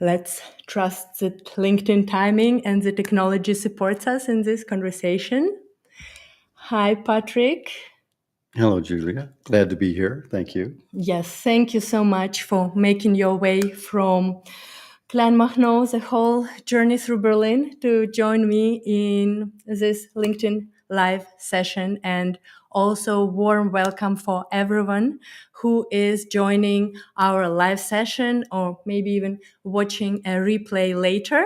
Let's trust that LinkedIn timing and the technology supports us in this conversation. Hi, Patrick. Hello, Julia. Glad to be here. Thank you. Yes, thank you so much for making your way from Kleinmachnow, the whole journey through Berlin, to join me in this LinkedIn live session. And also warm welcome for everyone who is joining our live session or maybe even watching a replay later.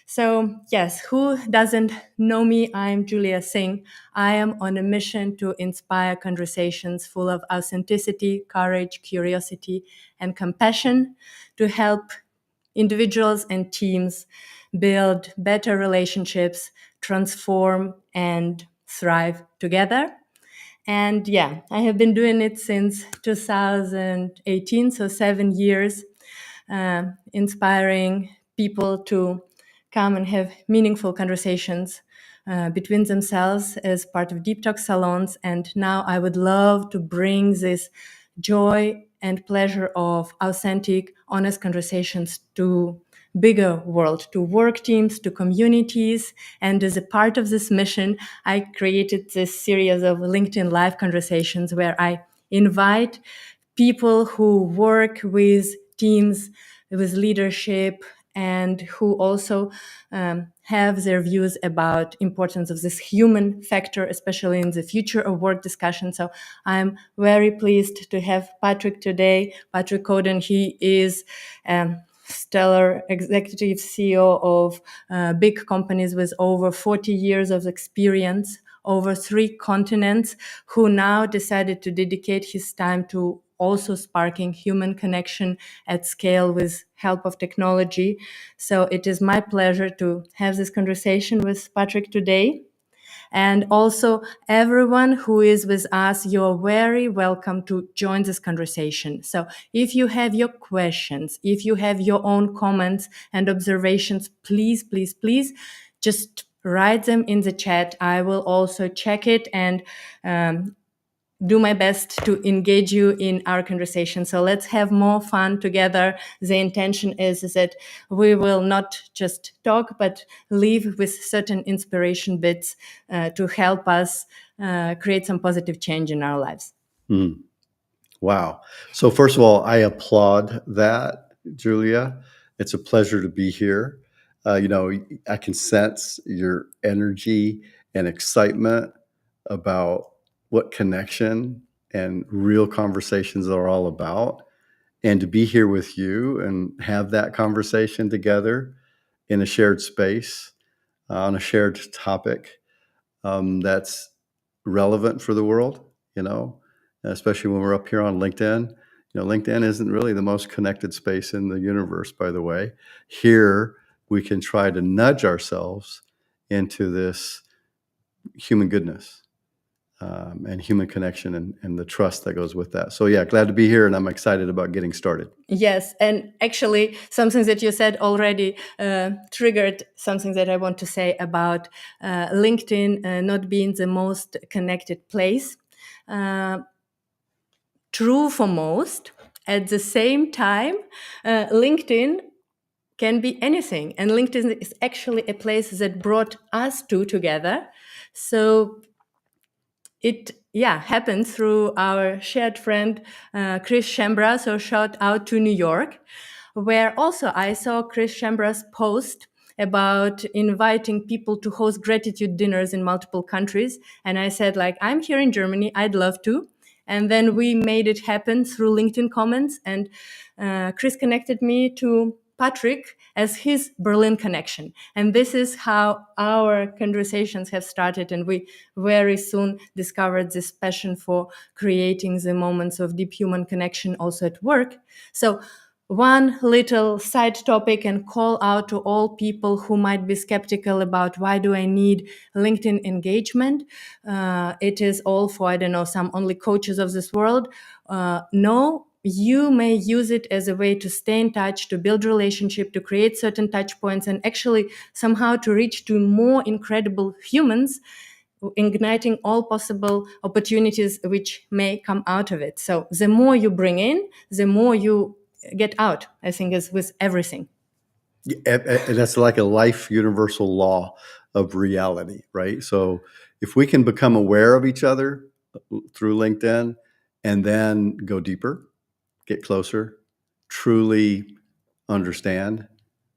So yes, who doesn't know me? I'm Julia Singh. I am on a mission to inspire conversations full of authenticity, courage, curiosity, and compassion to help individuals and teams build better relationships, transform, and thrive together. And yeah, I have been doing it since 2018, so 7 years, inspiring people to come and have meaningful conversations between themselves as part of deep talk salons. And now I would love to bring this joy and pleasure of authentic, honest conversations to bigger world, to work teams, to communities. And as a part of this mission, I created this series of LinkedIn live conversations where I invite people who work with teams, with leadership, and who also have their views about importance of this human factor, especially in the future of work discussion. So I'm very pleased to have Patrick today. Patrick Cowden, he is stellar executive CEO of big companies with over 40 years of experience over 3 continents, who now decided to dedicate his time to also sparking human connection at scale with help of technology. So it is my pleasure to have this conversation with Patrick today. And also everyone who is with us, you're very welcome to join this conversation. So if you have your questions, if you have your own comments and observations, please, please, please just write them in the chat. I will also check it and do my best to engage you in our conversation. So let's have more fun together. The intention is that we will not just talk, but leave with certain inspiration bits to help us create some positive change in our lives. Wow. So first of all, I applaud that, Julia. It's a pleasure to be here. I can sense your energy and excitement about what connection and real conversations are all about. And to be here with you and have that conversation together in a shared space on a shared topic that's relevant for the world, especially when we're up here on LinkedIn. LinkedIn isn't really the most connected space in the universe, by the way. Here, we can try to nudge ourselves into this human goodness and human connection and the trust that goes with that. So yeah, glad to be here, and I'm excited about getting started. Yes, and actually something that you said already triggered something that I want to say about LinkedIn not being the most connected place. True for most. At the same time, LinkedIn can be anything. And LinkedIn is actually a place that brought us two together. So it happened through our shared friend, Chris Shambra. So shout out to New York, where also I saw Chris Shambra's post about inviting people to host gratitude dinners in multiple countries. And I said, I'm here in Germany, I'd love to. And then we made it happen through LinkedIn comments. And Chris connected me to Patrick as his Berlin connection. And this is how our conversations have started. And we very soon discovered this passion for creating the moments of deep human connection also at work. So one little side topic and call out to all people who might be skeptical about why do I need LinkedIn engagement. It is all for, I don't know, some only coaches of this world. No, you may use it as a way to stay in touch, to build relationship, to create certain touch points, and actually somehow to reach to more incredible humans, igniting all possible opportunities which may come out of it. So the more you bring in, the more you get out, I think, is with everything. And that's like a life universal law of reality, right? So if we can become aware of each other through LinkedIn and then go deeper, get closer, truly understand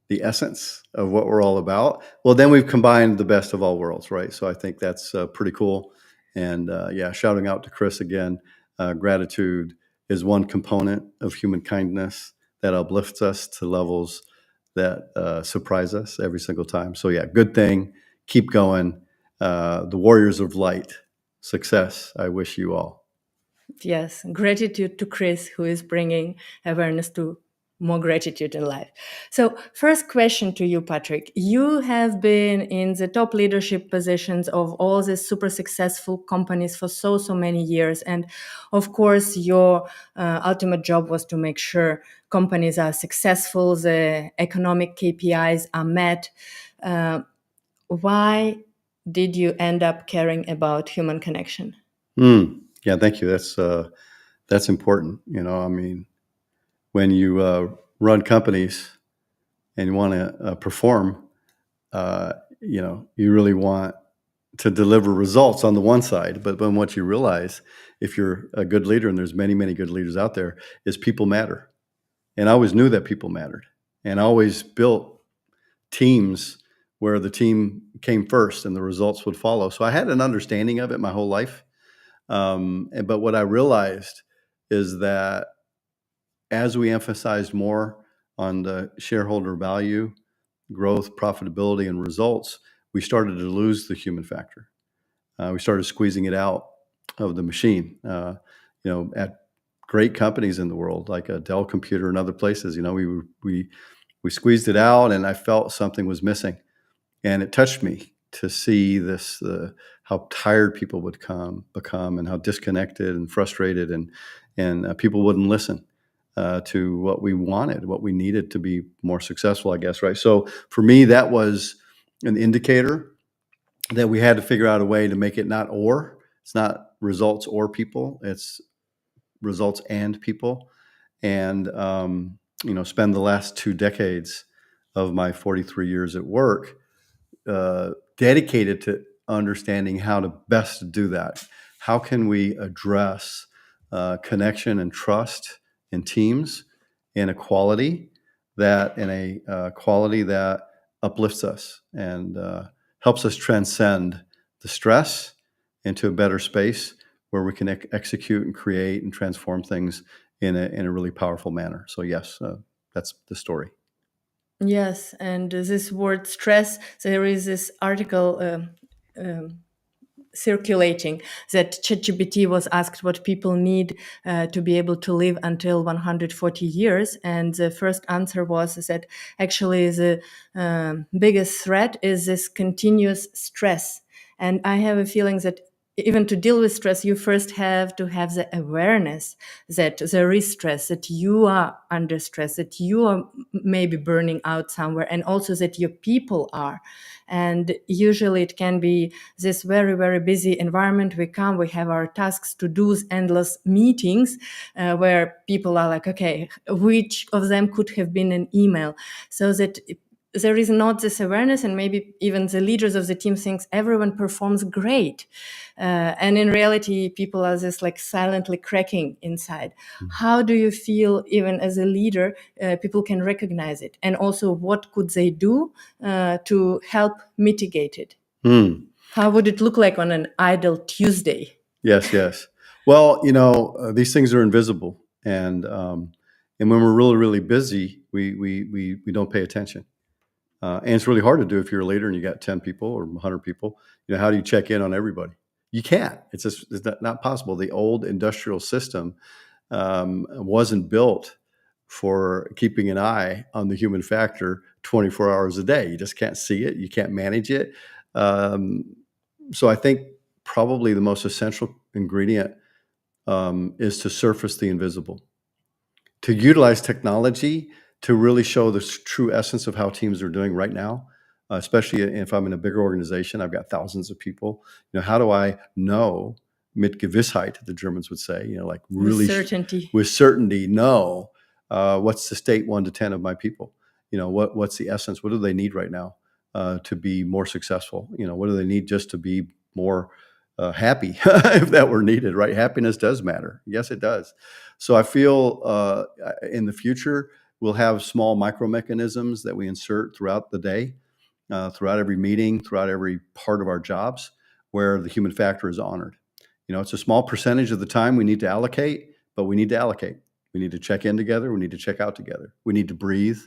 the essence of what we're all about, well, then we've combined the best of all worlds, right? So I think that's pretty cool. And yeah, shouting out to Chris again. Gratitude is one component of human kindness that uplifts us to levels that surprise us every single time. So yeah, good thing. Keep going. The warriors of light. Success. I wish you all. Yes, gratitude to Chris, who is bringing awareness to more gratitude in life. So, first question to you, Patrick. You have been in the top leadership positions of all these super successful companies for so many years. And of course, your ultimate job was to make sure companies are successful, the economic KPIs are met. Why did you end up caring about human connection? Yeah, thank you. That's important. You know, I mean, when you run companies and you want to perform, you really want to deliver results on the one side. But then what you realize, if you're a good leader, and there's many good leaders out there, is people matter. And I always knew that people mattered, and I always built teams where the team came first and the results would follow. So I had an understanding of it my whole life. But what I realized is that as we emphasized more on the shareholder value, growth, profitability, and results, we started to lose the human factor. We started squeezing it out of the machine. At great companies in the world like Dell Computer and other places, we squeezed it out, and I felt something was missing. And it touched me to see this, how tired people would become, and how disconnected and frustrated, and people wouldn't listen to what we wanted, what we needed to be more successful, I guess, right? So for me, that was an indicator that we had to figure out a way to make it not or. It's not results or people. It's results and people. And spend the last 2 decades of my 43 years at work dedicated to understanding how to best do that. How can we address connection and trust in teams in a quality that uplifts us and helps us transcend the stress into a better space where we can execute and create and transform things in a really powerful manner. So yes, that's the story. Yes, and this word stress, there is this article circulating that ChatGPT was asked what people need to be able to live until 140 years. And the first answer was that actually the biggest threat is this continuous stress. And I have a feeling that even to deal with stress, you first have to have the awareness that there is stress, that you are under stress, that you are maybe burning out somewhere, and also that your people are. And usually it can be this very busy environment. We come, we have our tasks, to do, endless meetings where people are like, okay, which of them could have been an email? So that there is not this awareness, and maybe even the leaders of the team thinks everyone performs great, and in reality people are just like silently cracking inside. How do you feel, even as a leader, people can recognize it, and also what could they do to help mitigate it? How would it look like on an idle Tuesday? Yes. Well, these things are invisible, and when we're really busy, we don't pay attention. And it's really hard to do if you're a leader and you got 10 people or 100 people. How do you check in on everybody? You can't. It's not possible. The old industrial system wasn't built for keeping an eye on the human factor 24 hours a day. You just can't see it. You can't manage it. So I think probably the most essential ingredient is to surface the invisible, to utilize technology to really show the true essence of how teams are doing right now. Especially if I'm in a bigger organization, I've got thousands of people. How do I know mit Gewissheit, the Germans would say, like With really certainty. with certainty know what's the state 1 to 10 of my people, what's the essence? What do they need right now to be more successful? What do they need just to be more happy, if that were needed, right? Happiness does matter. Yes, it does. So I feel in the future, we'll have small micro mechanisms that we insert throughout the day, throughout every meeting, throughout every part of our jobs, where the human factor is honored. It's a small percentage of the time we need to allocate, but we need to allocate. We need to check in together. We need to check out together. We need to breathe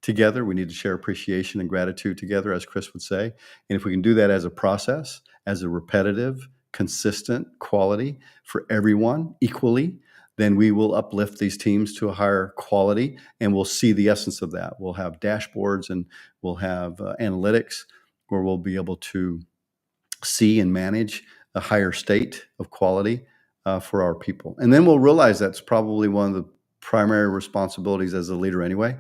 together. We need to share appreciation and gratitude together, as Chris would say. And if we can do that as a process, as a repetitive, consistent quality for everyone equally, then we will uplift these teams to a higher quality, and we'll see the essence of that. We'll have dashboards, and we'll have analytics where we'll be able to see and manage a higher state of quality for our people. And then we'll realize that's probably one of the primary responsibilities as a leader anyway,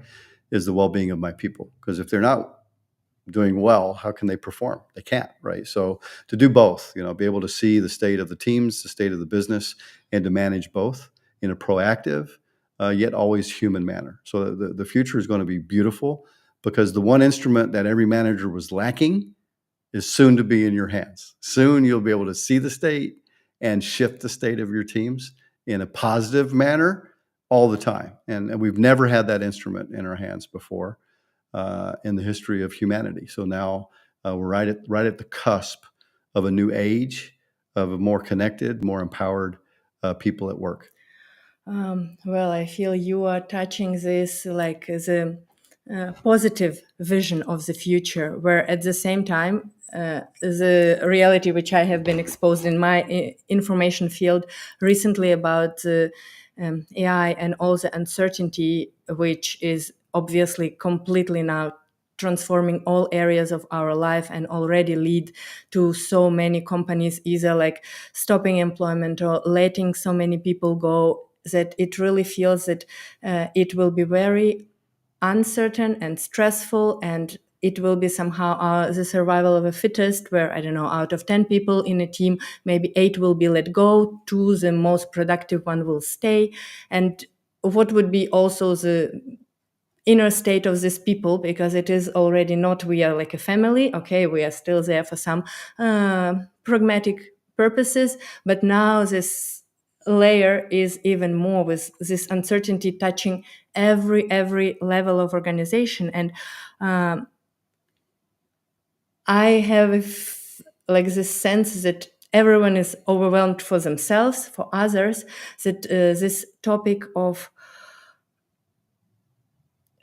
is the well-being of my people. Because if they're not doing well, how can they perform? They can't, right? So to do both, be able to see the state of the teams, the state of the business, and to manage both in a proactive, yet always human manner. So the future is going to be beautiful, because the one instrument that every manager was lacking is soon to be in your hands. Soon you'll be able to see the state and shift the state of your teams in a positive manner all the time. And we've never had that instrument in our hands before in the history of humanity. So now we're right at the cusp of a new age, of a more connected, more empowered people at work. Well, I feel you are touching this like as a positive vision of the future, where at the same time, the reality which I have been exposed in my information field recently about AI and all the uncertainty, which is obviously completely now transforming all areas of our life and already lead to so many companies either like stopping employment or letting so many people go, that it really feels that it will be very uncertain and stressful, and it will be somehow the survival of the fittest, where, I don't know, out of 10 people in a team, maybe 8 will be let go, 2, the most productive one, will stay. And what would be also the inner state of these people, because it is already not we are like a family, okay, we are still there for some pragmatic purposes, but now this layer is even more, with this uncertainty touching every level of organization. And I have like this sense that everyone is overwhelmed for themselves, for others, that this topic of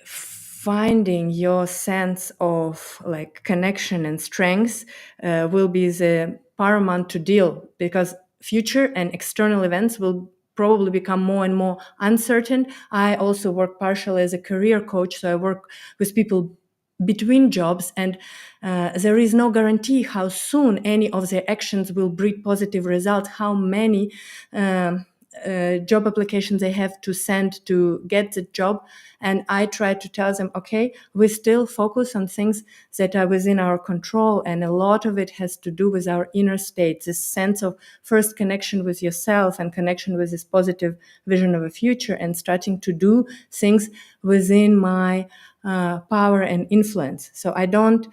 finding your sense of like connection and strength will be the paramount to deal, because future and external events will probably become more and more uncertain. I also work partially as a career coach, so I work with people between jobs, and there is no guarantee how soon any of their actions will breed positive results, how many job applications they have to send to get the job. And I try to tell them, okay, we still focus on things that are within our control, and a lot of it has to do with our inner state, this sense of first connection with yourself and connection with this positive vision of a future, and starting to do things within my power and influence. So I don't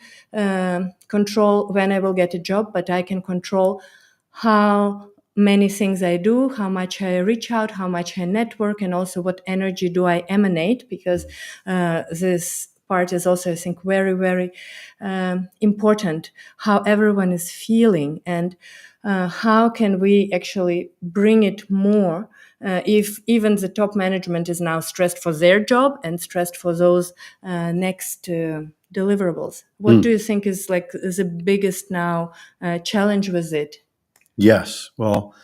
control when I will get a job, but I can control how many things I do, how much I reach out, how much I network, and also what energy do I emanate, because this part is also, I think, very important, how everyone is feeling, and how can we actually bring it more if even the top management is now stressed for their job and stressed for those next deliverables. What do you think is like the biggest now challenge with it? Yes. Well,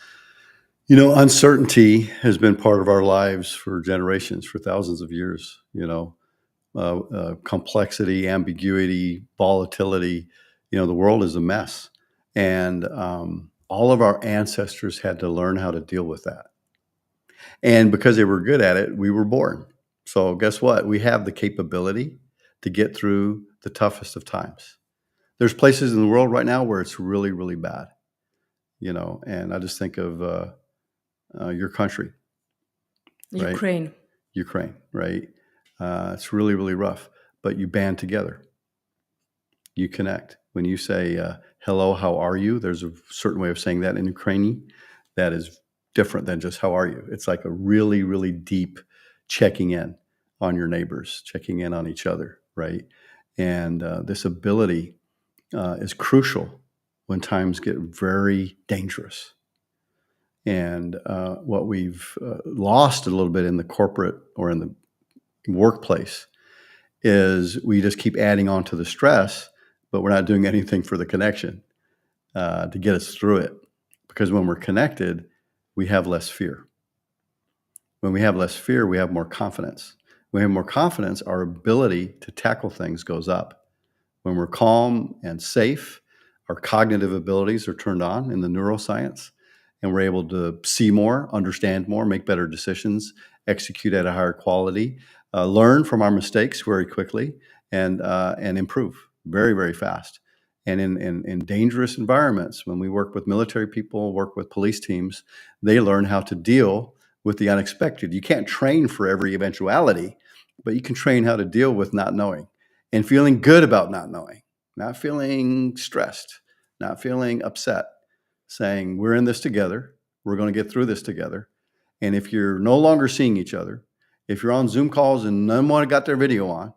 uncertainty has been part of our lives for generations, for thousands of years. Complexity, ambiguity, volatility. The world is a mess. And all of our ancestors had to learn how to deal with that. And because they were good at it, we were born. So guess what? We have the capability to get through the toughest of times. There's places in the world right now where it's really, really bad. And I just think of your country, right? Ukraine. Ukraine, right? It's really, really rough. but you band together. You connect. When you say, hello, how are you? There's a certain way of saying that in Ukrainian that is different than just how are you. It's like a really, really deep checking in on your neighbors, checking in on each other, right? And this ability is crucial when times get very dangerous. And what we've lost a little bit in the corporate or in the workplace is we just keep adding on to the stress, but we're not doing anything for the connection to get us through it. Because when we're connected, we have less fear. When we have less fear, we have more confidence. When we have more confidence, our ability to tackle things goes up. When we're calm and safe, our cognitive abilities are turned on in the neuroscience, and we're able to see more, understand more, make better decisions, execute at a higher quality, learn from our mistakes very quickly, and improve very, very fast. And in dangerous environments, when we work with military people, work with police teams, they learn how to deal with the unexpected. You can't train for every eventuality, but you can train how to deal with not knowing and feeling good about not knowing, not feeling stressed, not feeling upset, saying, we're in this together. We're going to get through this together. And if you're no longer seeing each other, if you're on Zoom calls and none one got their video on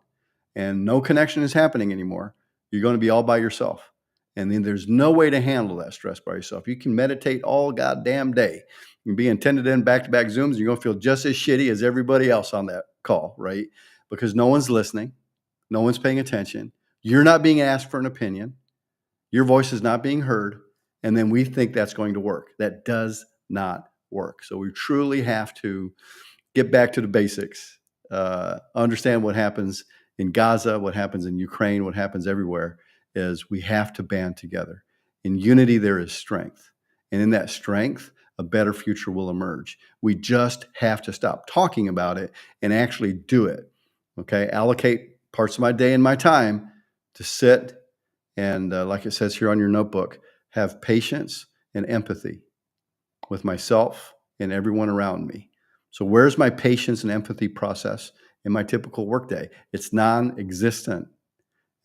and no connection is happening anymore, you're going to be all by yourself. And then there's no way to handle that stress by yourself. You can meditate all goddamn day. You can be attended in back-to-back Zooms. You're going to feel just as shitty as everybody else on that call, right? Because no one's listening. No one's paying attention. You're not being asked for an opinion. Your voice is not being heard. And then we think that's going to work. That does not work. So we truly have to get back to the basics, understand what happens in Gaza, what happens in Ukraine, what happens everywhere, is we have to band together. In unity, there is strength. And in that strength, a better future will emerge. We just have to stop talking about it and actually do it. Okay, allocate parts of my day and my time to sit and, like it says here on your notebook, have patience and empathy with myself and everyone around me. So where's my patience and empathy process in my typical workday? It's non-existent.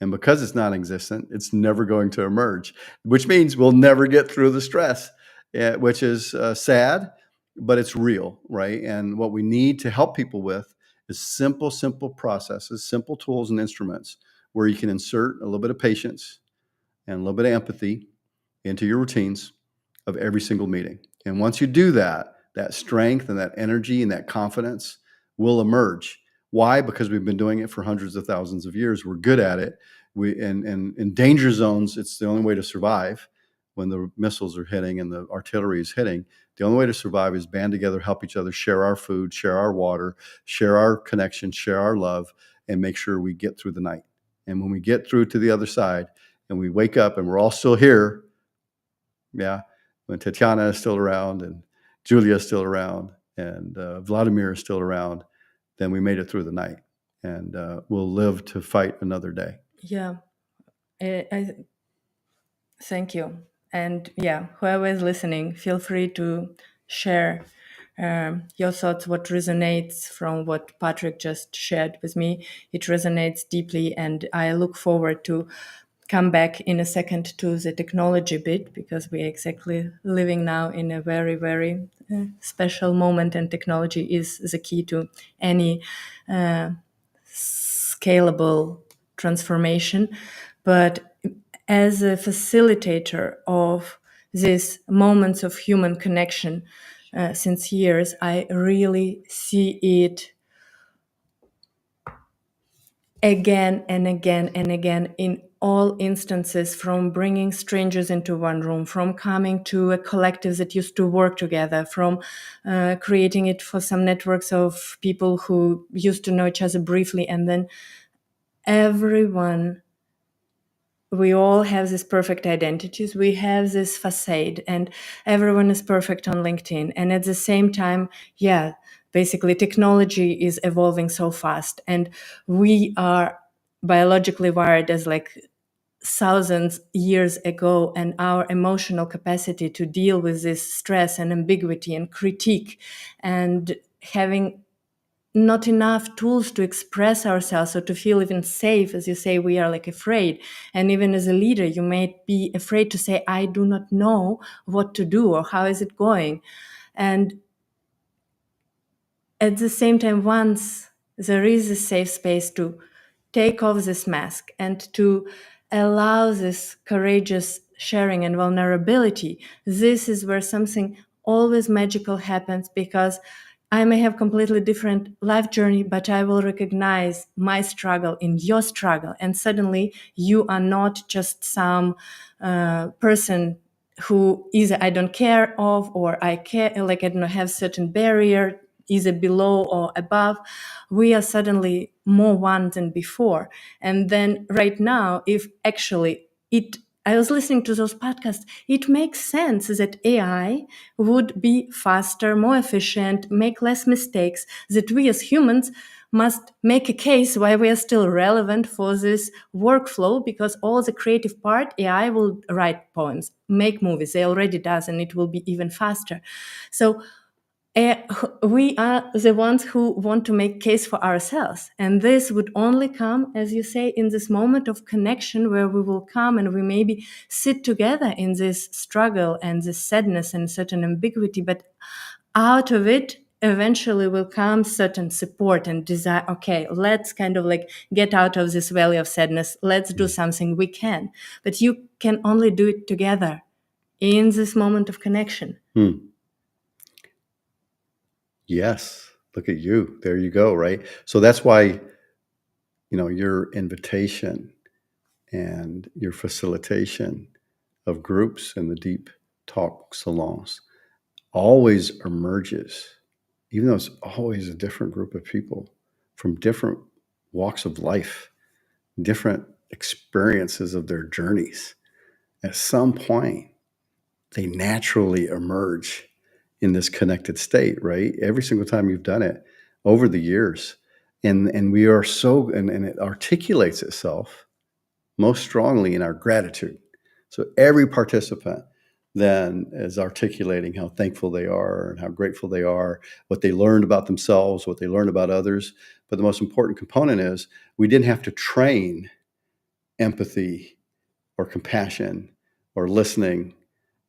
And because it's non-existent, it's never going to emerge, which means we'll never get through the stress, which is sad, but it's real, right? And what we need to help people with is simple processes, simple tools and instruments where you can insert a little bit of patience and a little bit of empathy into your routines of every single meeting. And once you do that, that strength and that energy and that confidence will emerge. Why? Because we've been doing it for hundreds of thousands of years. We're good at it. In danger zones, it's the only way to survive. When the missiles are hitting and the artillery is hitting, the only way to survive is band together, help each other, share our food, share our water, share our connection, share our love, and make sure we get through the night. And when we get through to the other side and we wake up and we're all still here, yeah, when Tatiana is still around and Julia is still around and Vladimir is still around, then we made it through the night, and we'll live to fight another day. Yeah, thank you. And yeah, whoever is listening, feel free to share your thoughts, what resonates from what Patrick just shared with me. It resonates deeply, and I look forward to come back in a second to the technology bit, because we're exactly living now in a very, very special moment, and technology is the key to any scalable transformation. But as a facilitator of these moments of human connection since years, I really see it again and again and again in all instances, from bringing strangers into one room, from coming to a collective that used to work together, from creating it for some networks of people who used to know each other briefly, and then everyone, we all have these perfect identities, we have this facade, and everyone is perfect on LinkedIn. And at the same time, yeah, basically technology is evolving so fast, and we are biologically wired as like thousands years ago, and our emotional capacity to deal with this stress and ambiguity and critique and having not enough tools to express ourselves or to feel even safe. As you say, we are like afraid. And even as a leader, you may be afraid to say, I do not know what to do or how is it going. And at the same time, once there is a safe space to take off this mask and to allow this courageous sharing and vulnerability, this is where something always magical happens, because I may have completely different life journey, but I will recognize my struggle in your struggle. And suddenly you are not just some person who either I don't care of, or I care, like I don't know, have certain barrier either below or above. We are suddenly more one than before. And then right now, if actually I was listening to those podcasts, it makes sense that AI would be faster, more efficient, make less mistakes, that we as humans must make a case why we are still relevant for this workflow, because all the creative part, AI will write poems, make movies, they already does, and it will be even faster. So uh, we are the ones who want to make case for ourselves, and this would only come, as you say, in this moment of connection where we will come and we maybe sit together in this struggle and this sadness and certain ambiguity, but out of it eventually will come certain support and desire. Okay, let's kind of like get out of this valley of sadness, let's do something we can. But you can only do it together in this moment of connection. Yes. Look at you. There you go. Right. So that's why, your invitation and your facilitation of groups in the deep talk salons always emerges, even though it's always a different group of people from different walks of life, different experiences of their journeys. At some point, they naturally emerge in this connected state, right? Every single time you've done it over the years. And we are so, and it articulates itself most strongly in our gratitude. So every participant then is articulating how thankful they are and how grateful they are, what they learned about themselves, what they learned about others. But the most important component is we didn't have to train empathy or compassion or listening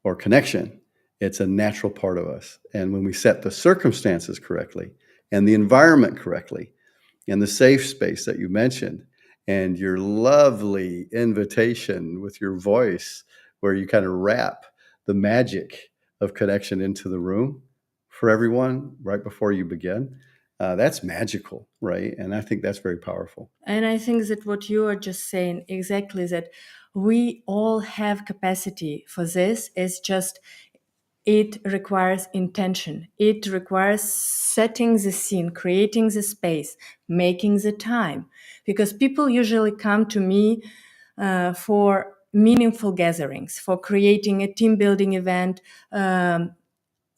or connection. It's a natural part of us. And when we set the circumstances correctly and the environment correctly and the safe space that you mentioned and your lovely invitation with your voice, where you kind of wrap the magic of connection into the room for everyone right before you begin, that's magical, right? And I think that's very powerful. And I think that what you are just saying exactly, that we all have capacity for this. It's just it requires intention. It requires setting the scene, creating the space, making the time. Because people usually come to me for meaningful gatherings, for creating a team building event,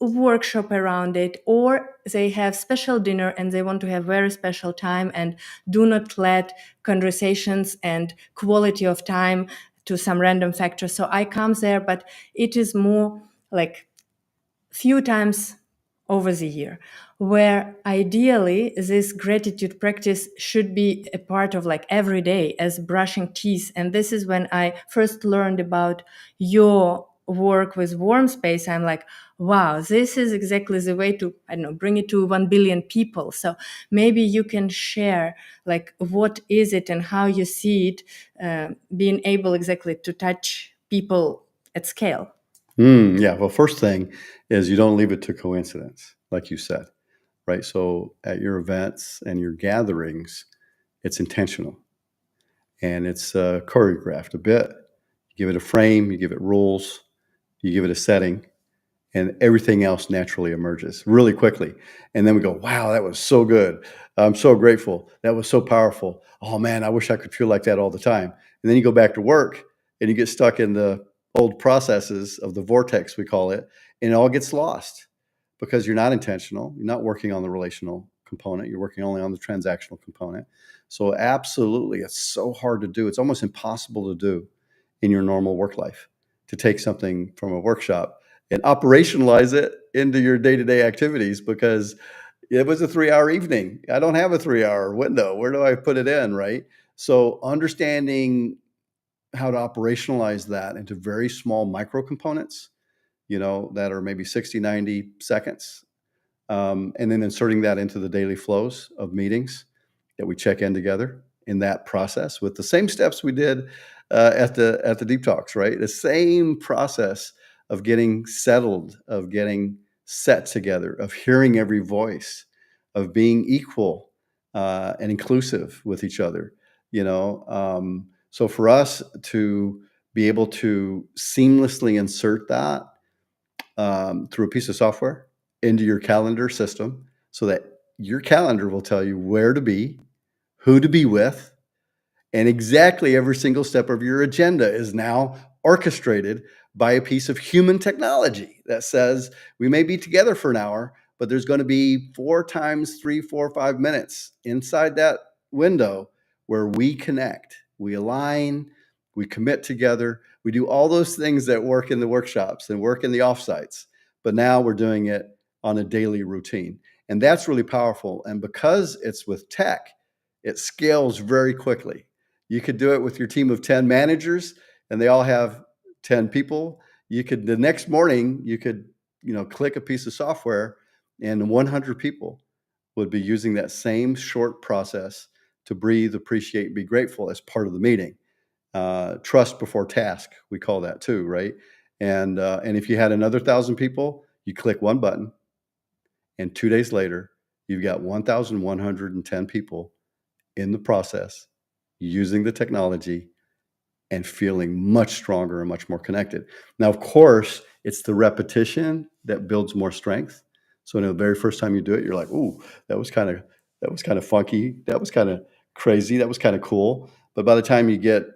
workshop around it, or they have special dinner and they want to have very special time and do not let conversations and quality of time to some random factor. So I come there, but it is more like few times over the year, where ideally this gratitude practice should be a part of like every day as brushing teeth. And this is when I first learned about your work with Warmspace. I'm like, wow, this is exactly the way to, I don't know, bring it to 1 billion people. So maybe you can share like what is it and how you see it being able exactly to touch people at scale. Yeah. Well, first thing is you don't leave it to coincidence, like you said, right? So at your events and your gatherings, it's intentional and it's choreographed a bit. You give it a frame, you give it rules, you give it a setting, and everything else naturally emerges really quickly. And then we go, wow, that was so good. I'm so grateful. That was so powerful. Oh man, I wish I could feel like that all the time. And then you go back to work and you get stuck in the old processes of the vortex, we call it, and it all gets lost because you're not intentional. You're not working on the relational component. You're working only on the transactional component. So absolutely, it's so hard to do. It's almost impossible to do in your normal work life, to take something from a workshop and operationalize it into your day-to-day activities, because It was a 3-hour evening. I don't have a 3-hour window. Where do I put it in, right? So understanding how to operationalize that into very small micro components, that are maybe 60, 90 seconds, and then inserting that into the daily flows of meetings that we check in together in that process with the same steps we did at the deep talks, right? The same process of getting settled, of getting set together, of hearing every voice, of being equal and inclusive with each other. So for us to be able to seamlessly insert that through a piece of software into your calendar system so that your calendar will tell you where to be, who to be with, and exactly every single step of your agenda is now orchestrated by a piece of human technology that says we may be together for an hour, but there's going to be 4 times 3, 4, 5 minutes inside that window where we connect, we align, we commit together. We do all those things that work in the workshops and work in the offsites, but now we're doing it on a daily routine. And that's really powerful. And because it's with tech, it scales very quickly. You could do it with your team of 10 managers and they all have 10 people. The next morning, you could, click a piece of software and 100 people would be using that same short process to breathe, appreciate, be grateful as part of the meeting. Trust before task, we call that too, right? And if you had another 1,000 people, you click one button, and 2 days later, you've got 1,110 people in the process using the technology and feeling much stronger and much more connected. Now, of course, it's the repetition that builds more strength. So, the very first time you do it, you're like, "Ooh, that was kind of funky. That was kind of crazy. That was kind of cool." But by the time you get,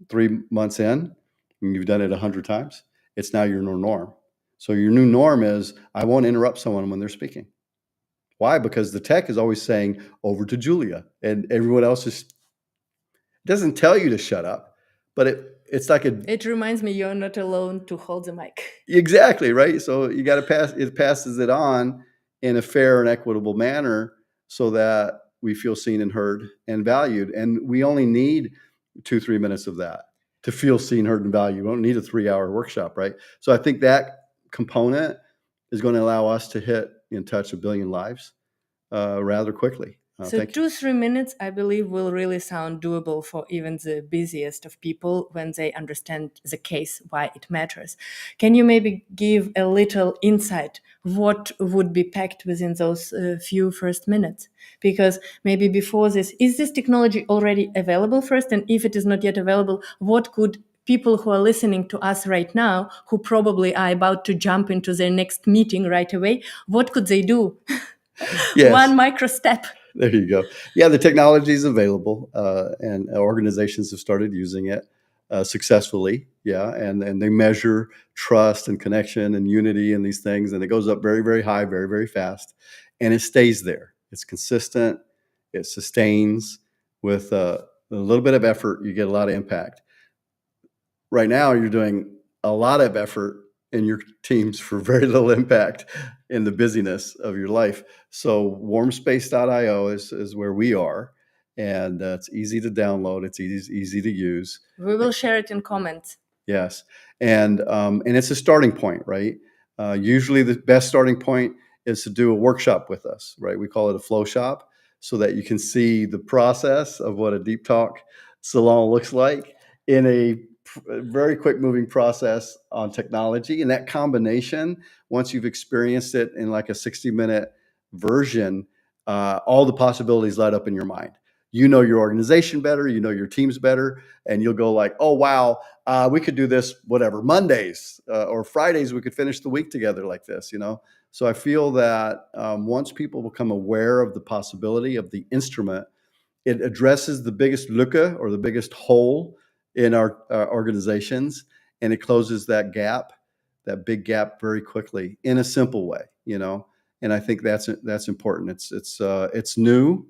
3 months in, and you've done it 100 times, it's now your new norm. So your new norm is, I won't interrupt someone when they're speaking. Why? Because the tech is always saying, over to Julia, and everyone else doesn't tell you to shut up, but it's like It reminds me you're not alone to hold the mic. exactly, right? So you got to it passes it on in a fair and equitable manner so that we feel seen and heard and valued. And we only need 2, 3 minutes of that to feel seen, heard, and valued. We don't need a 3-hour workshop, right? So I think that component is going to allow us to hit and touch 1 billion lives rather quickly. So Thank you. 2-3 minutes, I believe, will really sound doable for even the busiest of people when they understand the case, why it matters. Can you maybe give a little insight what would be packed within those few first minutes? Because maybe before this, is this technology already available first? And if it is not yet available, what could people who are listening to us right now, who probably are about to jump into their next meeting right away, what could they do? Yes. One micro step. There you go. Yeah, the technology is available, and organizations have started using it successfully. Yeah, and they measure trust and connection and unity and these things, and it goes up very, very high, very, very fast, and it stays there. It's consistent. It sustains with a little bit of effort. You get a lot of impact. Right now, you're doing a lot of effort in your teams for very little impact in the busyness of your life. So warmspace.io is where we are, and it's easy to download. It's easy to use. We will share it in comments. Yes, and it's a starting point, right? Usually, the best starting point is to do a workshop with us, right? We call it a flow shop, so that you can see the process of what a deep talk salon looks like in a very quick moving process on technology. And that combination, once you've experienced it in like a 60-minute version, all the possibilities light up in your mind. You know your organization better, you know your teams better, and you'll go like, oh, wow, we could do this, whatever, Mondays or Fridays, we could finish the week together like this, So I feel that once people become aware of the possibility of the instrument, it addresses the biggest lücke or the biggest hole in our organizations, and it closes that gap, that big gap, very quickly in a simple way. And I think that's important. It's new.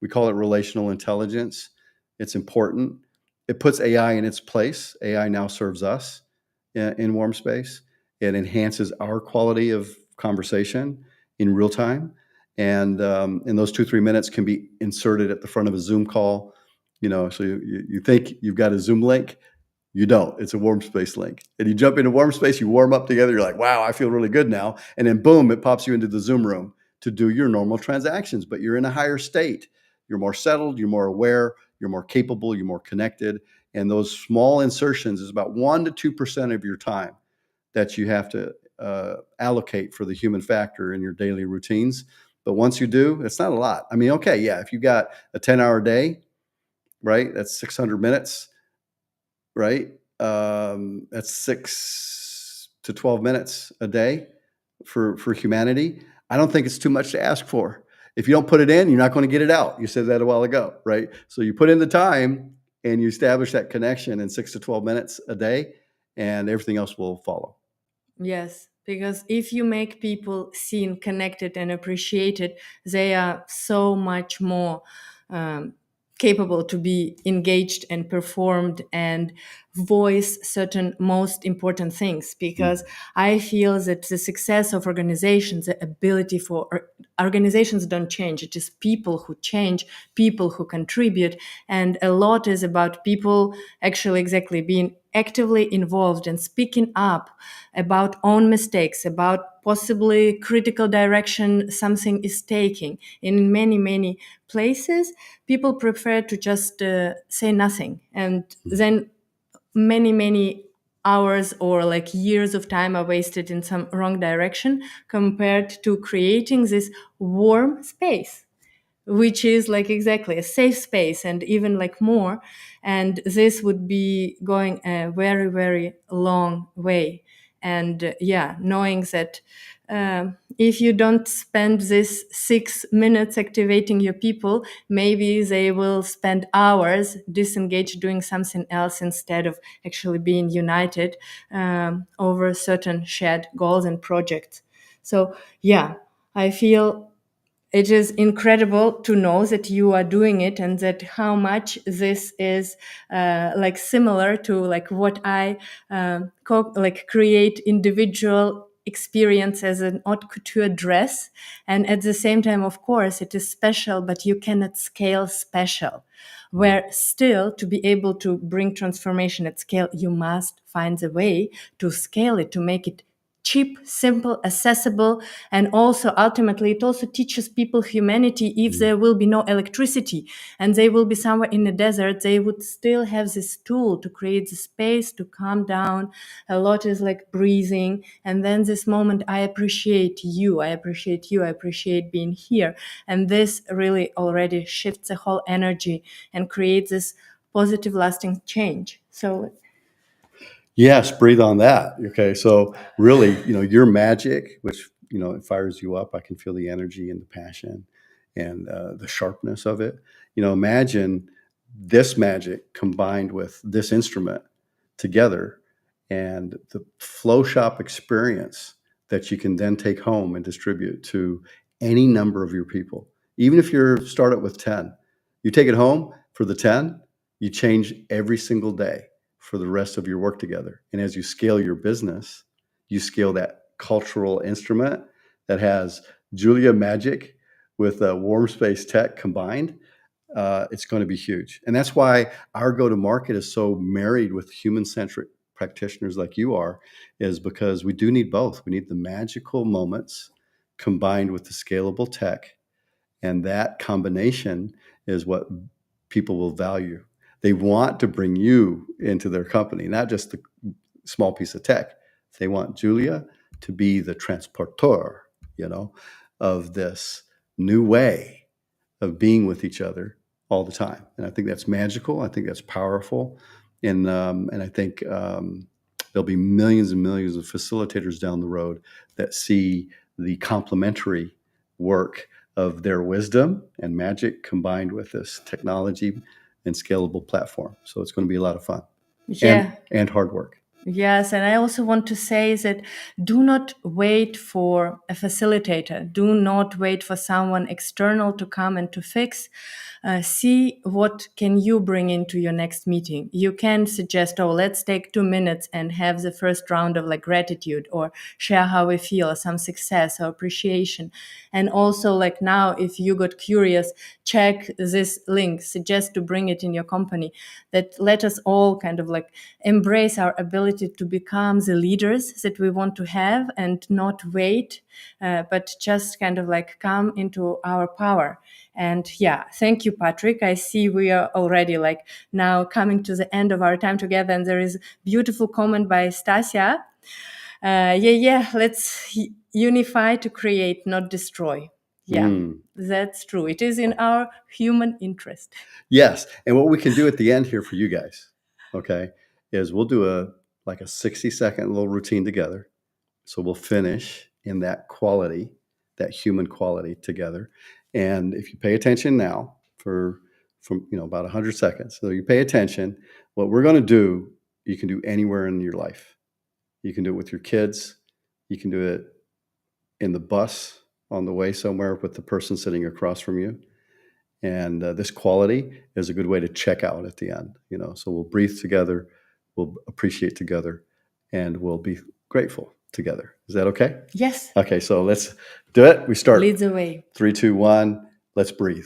We call it relational intelligence. It's important. It puts AI in its place. AI now serves us in Warmspace. It enhances our quality of conversation in real time. And those 2-3 minutes can be inserted at the front of a Zoom call. So you think you've got a Zoom link. You don't. It's a Warmspace link. And you jump into Warmspace, you warm up together, you're like, wow, I feel really good now. And then boom, it pops you into the Zoom room to do your normal transactions, but you're in a higher state. You're more settled, you're more aware, you're more capable, you're more connected. And those small insertions is about 1 to 2% of your time that you have to allocate for the human factor in your daily routines. But once you do, it's not a lot. I mean, okay, yeah, if you got a 10-hour day, right, that's 600 minutes, right? That's 6 to 12 minutes a day for humanity. I don't think it's too much to ask for. If you don't put it in, you're not going to get it out. You said that a while ago, right? So you put in the time and you establish that connection in 6 to 12 minutes a day, and everything else will follow. Yes, because if you make people seen, connected, and appreciated, they are so much more um, capable to be engaged and performed and voice certain most important things. Because I feel that the success of organizations, the ability for organizations don't change. It is people who change, people who contribute, and a lot is about people actually exactly being actively involved and speaking up about own mistakes, about possibly critical direction something is taking. In many, many places, people prefer to just say nothing. And then many, many hours or like years of time are wasted in some wrong direction compared to creating this warm space, which is like exactly a safe space and even like more. And this would be going a very, very long way. And yeah, knowing that if you don't spend this 6 minutes activating your people, maybe they will spend hours disengaged doing something else instead of actually being united over certain shared goals and projects. So yeah, I feel it is incredible to know that you are doing it and that how much this is like similar to like what I like create individual experience as an haute couture dress. And at the same time, of course, it is special, but you cannot scale special. Where still to be able to bring transformation at scale, you must find a way to scale it, to make it cheap, simple, accessible, and also ultimately it also teaches people humanity. If there will be no electricity and they will be somewhere in the desert, they would still have this tool to create the space to calm down. A lot is like breathing, and then this moment, I appreciate you, I appreciate you, I appreciate being here. And this really already shifts the whole energy and creates this positive lasting change. So Yes, breathe on that. Okay, so really, your magic, which it fires you up. I can feel the energy and the passion and the sharpness of it. Imagine this magic combined with this instrument together, and the flow shop experience that you can then take home and distribute to any number of your people. Even if you're startup with 10, you take it home for the 10, you change every single day for the rest of your work together. And as you scale your business, you scale that cultural instrument that has Julia magic with Warmspace tech combined. It's going to be huge. And that's why our go-to-market is so married with human-centric practitioners like you are, is because we do need both. We need the magical moments combined with the scalable tech. And that combination is what people will value. They want to bring you into their company, not just the small piece of tech. They want Julia to be the transporter, of this new way of being with each other all the time. And I think that's magical. I think that's powerful. And I think there'll be millions and millions of facilitators down the road that see the complementary work of their wisdom and magic combined with this technology and scalable platform. So it's going to be a lot of fun yeah, and hard work. Yes, and I also want to say that do not wait for a facilitator. Do not wait for someone external to come and to fix. See what can you bring into your next meeting. You can suggest, oh, let's take 2 minutes and have the first round of like gratitude or share how we feel, some success or appreciation. And also like now, if you got curious, check this link, suggest to bring it in your company. That let us all kind of like embrace our ability to become the leaders that we want to have and not wait, but just kind of like come into our power. And yeah, thank you, Patrick. I see we are already like now coming to the end of our time together, and there is beautiful comment by Stasia. Let's unify to create, not destroy. Yeah, Mm. that's true. It is in our human interest. Yes. And what we can do at the end here for you guys, okay, is we'll do a like a 60-second little routine together. So we'll finish in that quality, that human quality together. And if you pay attention now for from about 100 seconds, so you pay attention, what we're going to do, you can do anywhere in your life. You can do it with your kids. You can do it in the bus on the way somewhere with the person sitting across from you. And this quality is a good way to check out at the end. So we'll breathe together, we'll appreciate together, and we'll be grateful together. Is that okay? Yes. Okay, so let's do it. We start. Lead the way. 3, 2, 1. Let's breathe.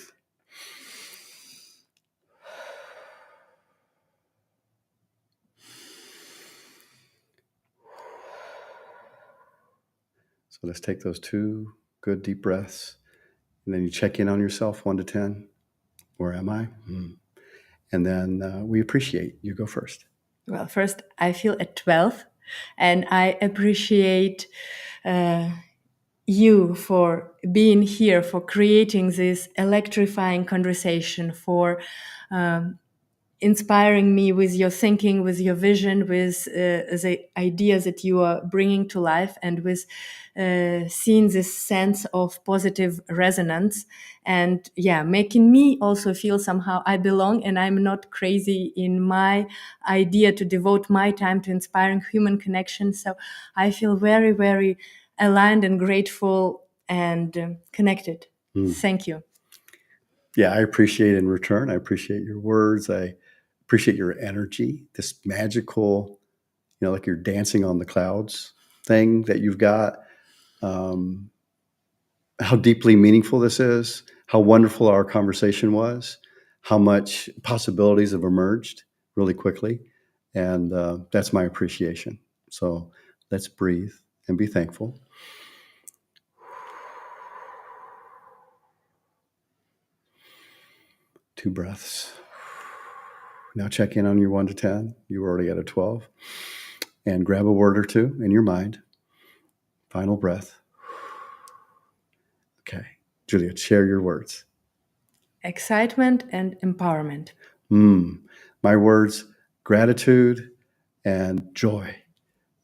So let's take those 2 good deep breaths. And then you check in on yourself, 1 to 10. Where am I? And then we appreciate. You go first. Well, first, I feel at 12, and I appreciate you for being here, for creating this electrifying conversation, for inspiring me with your thinking, with your vision, with the ideas that you are bringing to life, and with seeing this sense of positive resonance. And yeah, making me also feel somehow I belong and I'm not crazy in my idea to devote my time to inspiring human connection. So I feel very, very aligned and grateful and connected. Thank you. Yeah, I appreciate in return. I appreciate your words. I appreciate your energy, this magical, like you're dancing on the clouds thing that you've got. How deeply meaningful this is, how wonderful our conversation was, how much possibilities have emerged really quickly. And that's my appreciation. So let's breathe and be thankful. Two breaths. Now check in on your 1 to 10. You were already at a 12. And grab a word or two in your mind. Final breath. Okay. Juliet, share your words. Excitement and empowerment. My words, gratitude and joy.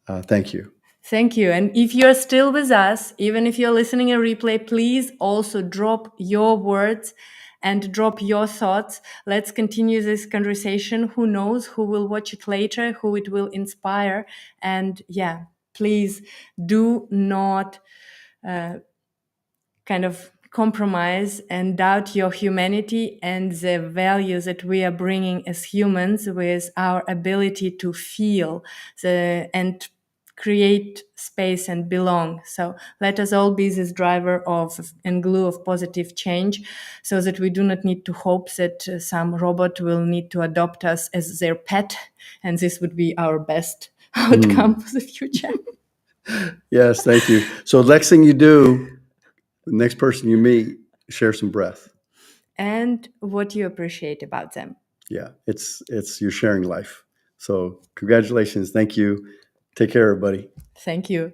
Thank you. Thank you. And if you're still with us, even if you're listening a replay, please also drop your words and drop your thoughts. Let's continue this conversation. Who knows who will watch it later, who it will inspire. And yeah, please do not kind of compromise and doubt your humanity and the values that we are bringing as humans with our ability to feel and create space and belong. So let us all be this driver of and glue of positive change, so that we do not need to hope that some robot will need to adopt us as their pet, and this would be our best outcome for the future. Yes, thank you. So next thing you do, the next person you meet, share some breath. And what you appreciate about them. Yeah, it's you're sharing life. So congratulations. Thank you. Take care, everybody. Thank you.